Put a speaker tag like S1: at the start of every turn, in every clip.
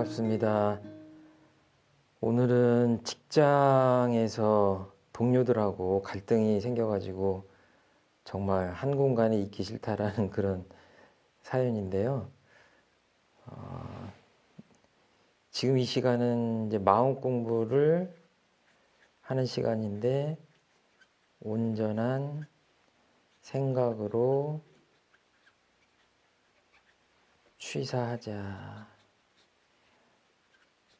S1: 반갑습니다. 오늘은 직장에서 동료들하고 갈등이 생겨가지고 정말 한 공간에 있기 싫다라는 그런 사연인데요. 지금 이 시간은 이제 마음 공부를 하는 시간인데 온전한 생각으로 취사하자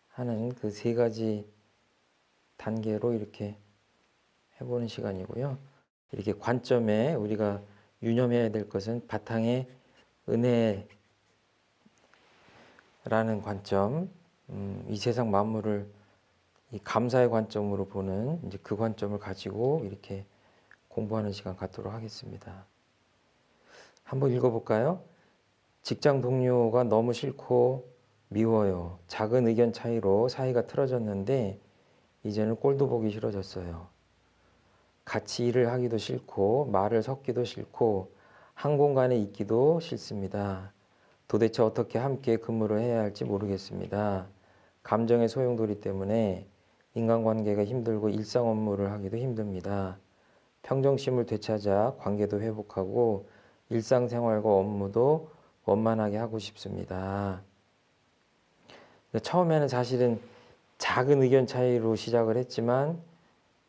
S1: 하는 그 세 가지 단계로 이렇게 해보는 시간이고요. 이렇게 관점에 우리가 유념해야 될 것은 바탕에 은혜라는 관점, 이 세상 만물을 이 감사의 관점으로 보는 이제 그 관점을 가지고 이렇게 공부하는 시간 갖도록 하겠습니다. 한번 읽어볼까요? 직장 동료가 너무 싫고 미워요. 작은 의견 차이로 사이가 틀어졌는데 이제는 꼴도 보기 싫어졌어요. 같이 일을 하기도 싫고 말을 섞기도 싫고 한 공간에 있기도 싫습니다. 도대체 어떻게 함께 근무를 해야 할지 모르겠습니다. 감정의 소용돌이 때문에 인간관계가 힘들고 일상 업무를 하기도 힘듭니다. 평정심을 되찾아 관계도 회복하고 일상생활과 업무도 원만하게 하고 싶습니다. 처음에는 사실은 작은 의견 차이로 시작을 했지만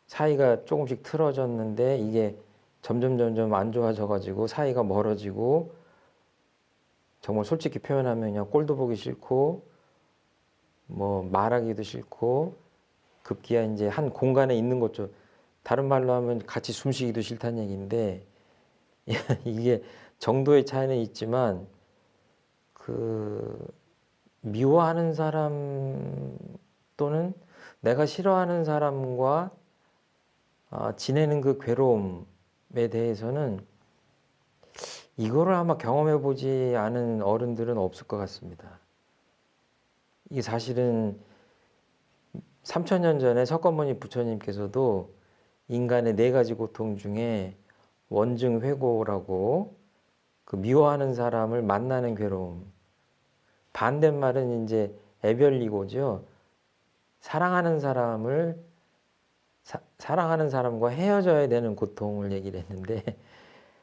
S1: 사이가 조금씩 틀어졌는데 이게 점점 안 좋아져 가지고 사이가 멀어지고 정말 솔직히 표현하면 그냥 꼴도 보기 싫고 뭐 말하기도 싫고 급기야 이제 한 공간에 있는 것도 다른 말로 하면 같이 숨쉬기도 싫다는 얘기인데 이게 정도의 차이는 있지만 그 미워하는 사람 또는 내가 싫어하는 사람과 지내는 그 괴로움에 대해서는 이거를 아마 경험해 보지 않은 어른들은 없을 것 같습니다. 이게 사실은 3000년 전에 석가모니 부처님께서도 인간의 4가지 고통 중에 원증회고라고 그 미워하는 사람을 만나는 괴로움, 반대말은 이제 애별리고죠. 사랑하는 사랑하는 사람과 헤어져야 되는 고통을 얘기를 했는데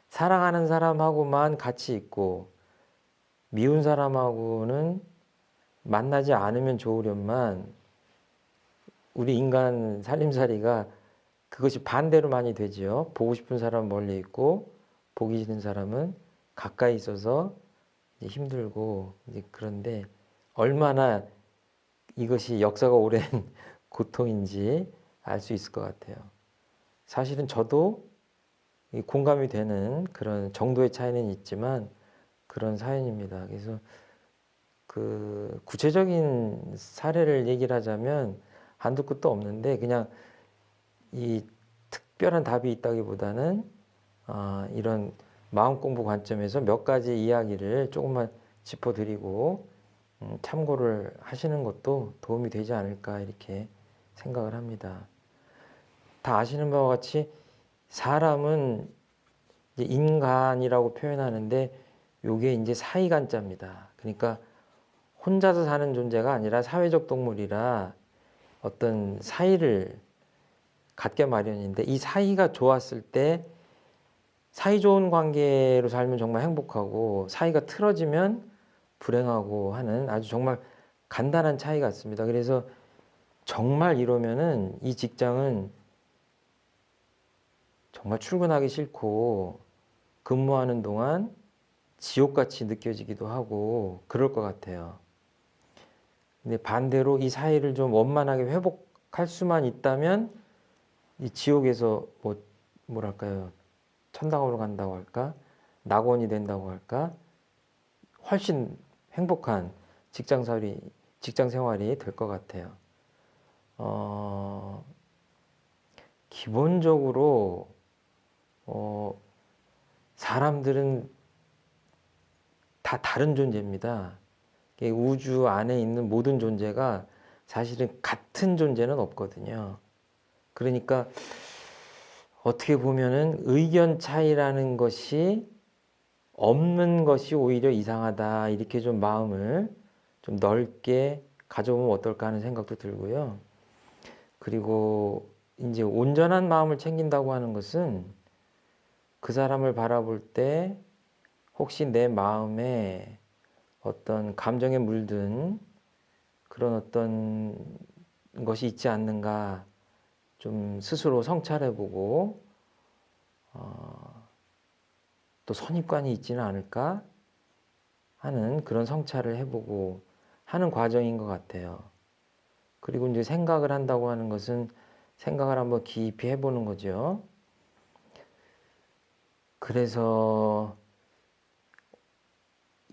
S1: 사랑하는 사람하고만 같이 있고 미운 사람하고는 만나지 않으면 좋으련만 우리 인간 살림살이가 그것이 반대로 많이 되죠. 보고 싶은 사람은 멀리 있고 보기 싫은 사람은 가까이 있어서 이제 힘들고 이제 그런데 얼마나 이것이 역사가 오랜 고통인지 알 수 있을 것 같아요. 사실은 저도 공감이 되는 그런 정도의 차이는 있지만 그런 사연입니다. 그래서 그 구체적인 사례를 얘기를 하자면 한두 끝도 없는데 그냥 이 특별한 답이 있다기보다는 이런 마음 공부 관점에서 몇 가지 이야기를 조금만 짚어드리고 참고를 하시는 것도 도움이 되지 않을까 이렇게 생각을 합니다. 다 아시는 바와 같이 사람은 이제 인간이라고 표현하는데 요게 이제 사이간자입니다. 그러니까 혼자서 사는 존재가 아니라 사회적 동물이라 어떤 사이를 갖게 마련인데 이 사이가 좋았을 때 사이 좋은 관계로 살면 정말 행복하고 사이가 틀어지면 불행하고 하는 아주 정말 간단한 차이 같습니다. 그래서 정말 이러면은 이 직장은 정말 출근하기 싫고 근무하는 동안 지옥같이 느껴지기도 하고 그럴 것 같아요. 근데 반대로 이 사이를 좀 원만하게 회복할 수만 있다면 이 지옥에서 뭐랄까요? 천당으로 간다고 할까? 낙원이 된다고 할까? 훨씬 행복한 직장 생활이 될 것 같아요. 기본적으로 사람들은 다 다른 존재입니다. 우주 안에 있는 모든 존재가 사실은 같은 존재는 없거든요. 그러니까 어떻게 보면은 의견 차이라는 것이 없는 것이 오히려 이상하다. 이렇게 좀 마음을 좀 넓게 가져보면 어떨까 하는 생각도 들고요. 그리고 이제 온전한 마음을 챙긴다고 하는 것은 그 사람을 바라볼 때 혹시 내 마음에 어떤 감정에 물든 그런 어떤 것이 있지 않는가 좀 스스로 성찰해보고 또 선입관이 있지는 않을까 하는 그런 성찰을 해보고 하는 과정인 것 같아요. 그리고 이제 생각을 한다고 하는 것은 생각을 한번 깊이 해보는 거죠. 그래서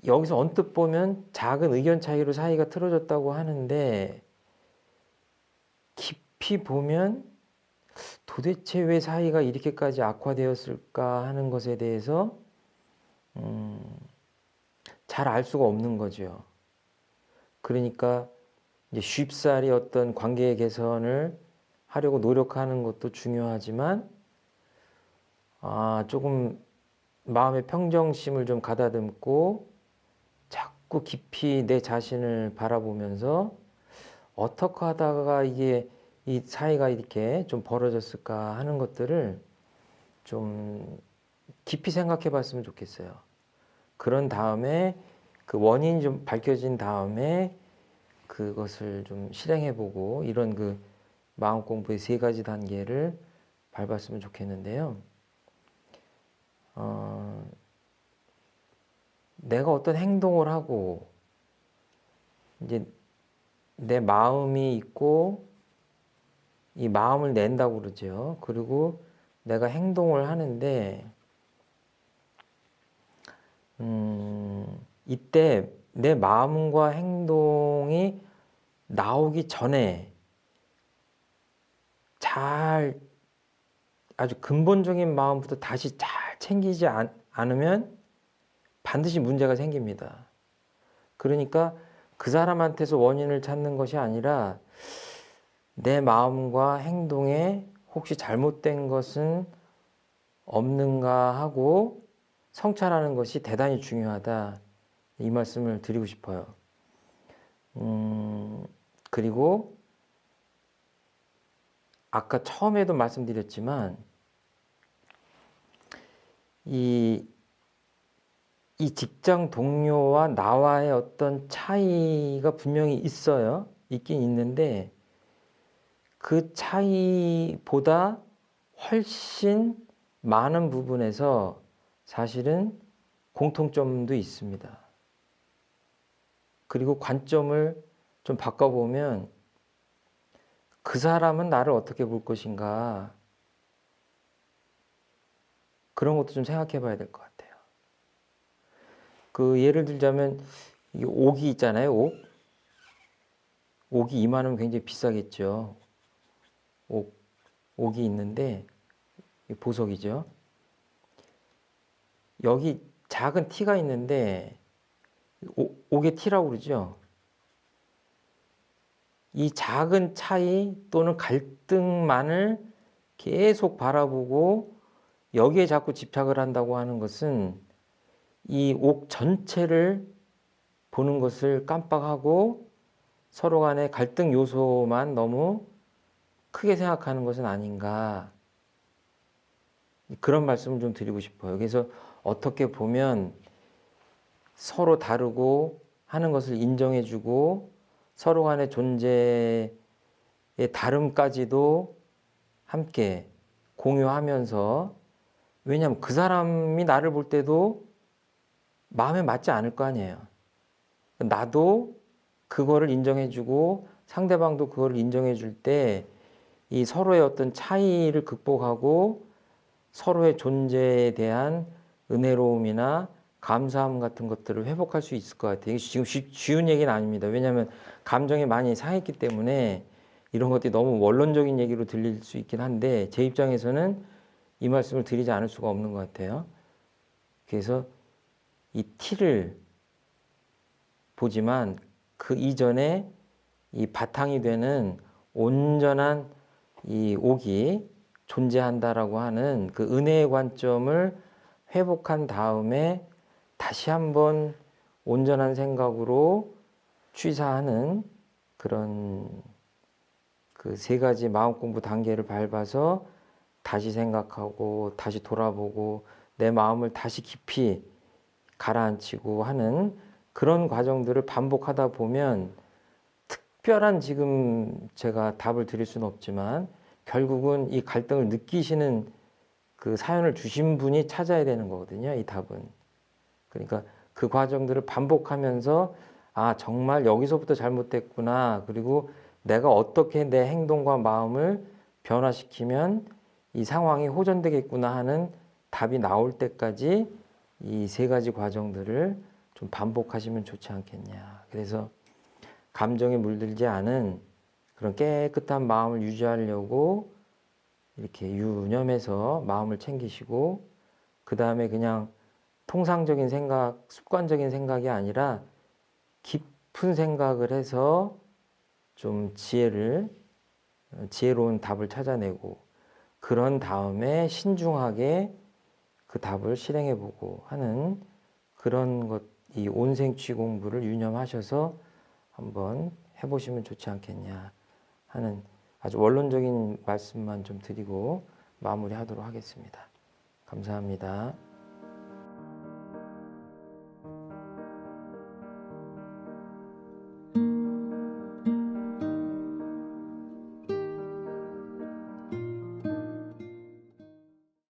S1: 여기서 언뜻 보면 작은 의견 차이로 사이가 틀어졌다고 하는데 깊이 보면 도대체 왜 사이가 이렇게까지 악화되었을까 하는 것에 대해서 잘 알 수가 없는 거죠. 그러니까 이제 쉽사리 어떤 관계의 개선을 하려고 노력하는 것도 중요하지만 조금 마음의 평정심을 좀 가다듬고 자꾸 깊이 내 자신을 바라보면서 어떻게 하다가 이게 이 사이가 이렇게 좀 벌어졌을까 하는 것들을 좀 깊이 생각해 봤으면 좋겠어요. 그런 다음에 그 원인이 좀 밝혀진 다음에 그것을 좀 실행해 보고 이런 그 마음 공부의 3가지 단계를 밟았으면 좋겠는데요. 내가 어떤 행동을 하고 이제 내 마음이 있고 이 마음을 낸다고 그러죠. 그리고 내가 행동을 하는데 이때 내 마음과 행동이 나오기 전에 잘 아주 근본적인 마음부터 다시 잘 챙기지 않으면 반드시 문제가 생깁니다. 그러니까 그 사람한테서 원인을 찾는 것이 아니라 내 마음과 행동에 혹시 잘못된 것은 없는가 하고 성찰하는 것이 대단히 중요하다. 이 말씀을 드리고 싶어요. 그리고 아까 처음에도 말씀드렸지만 이 직장 동료와 나와의 어떤 차이가 분명히 있어요. 있긴 있는데 그 차이보다 훨씬 많은 부분에서 사실은 공통점도 있습니다. 그리고 관점을 좀 바꿔보면 그 사람은 나를 어떻게 볼 것인가 그런 것도 좀 생각해 봐야 될 것 같아요. 그 예를 들자면 이 옥이 있잖아요. 옥이 이만하면 굉장히 비싸겠죠. 옥이 있는데 보석이죠. 여기 작은 티가 있는데 옥의 티라고 그러죠. 이 작은 차이 또는 갈등만을 계속 바라보고 여기에 자꾸 집착을 한다고 하는 것은 이 옥 전체를 보는 것을 깜빡하고 서로 간의 갈등 요소만 너무 크게 생각하는 것은 아닌가 그런 말씀을 좀 드리고 싶어요. 그래서 어떻게 보면 서로 다르고 하는 것을 인정해주고 서로 간의 존재의 다름까지도 함께 공유하면서 왜냐하면 그 사람이 나를 볼 때도 마음에 맞지 않을 거 아니에요. 나도 그거를 인정해주고 상대방도 그거를 인정해줄 때 이 서로의 어떤 차이를 극복하고 서로의 존재에 대한 은혜로움이나 감사함 같은 것들을 회복할 수 있을 것 같아요. 이게 지금 쉬운 얘기는 아닙니다. 왜냐하면 감정이 많이 상했기 때문에 이런 것들이 너무 원론적인 얘기로 들릴 수 있긴 한데 제 입장에서는 이 말씀을 드리지 않을 수가 없는 것 같아요. 그래서 이 티를 보지만 그 이전에 이 바탕이 되는 온전한 이 옥이 존재한다라고 하는 그 은혜의 관점을 회복한 다음에 다시 한번 온전한 생각으로 취사하는 그런 그 세 가지 마음 공부 단계를 밟아서 다시 생각하고 다시 돌아보고 내 마음을 다시 깊이 가라앉히고 하는 그런 과정들을 반복하다 보면 특별한 지금 제가 답을 드릴 수는 없지만 결국은 이 갈등을 느끼시는 그 사연을 주신 분이 찾아야 되는 거거든요. 이 답은. 그러니까 그 과정들을 반복하면서 아, 정말 여기서부터 잘못됐구나. 그리고 내가 어떻게 내 행동과 마음을 변화시키면 이 상황이 호전되겠구나 하는 답이 나올 때까지 이 세 가지 과정들을 좀 반복하시면 좋지 않겠냐. 그래서 감정에 물들지 않은 그런 깨끗한 마음을 유지하려고 이렇게 유념해서 마음을 챙기시고 그 다음에 그냥 통상적인 생각, 습관적인 생각이 아니라 깊은 생각을 해서 좀 지혜로운 답을 찾아내고 그런 다음에 신중하게 그 답을 실행해 보고 하는 그런 것, 이 온생취 공부를 유념하셔서 한번 해보시면 좋지 않겠냐 하는 아주 원론적인 말씀만 좀 드리고 마무리하도록 하겠습니다. 감사합니다.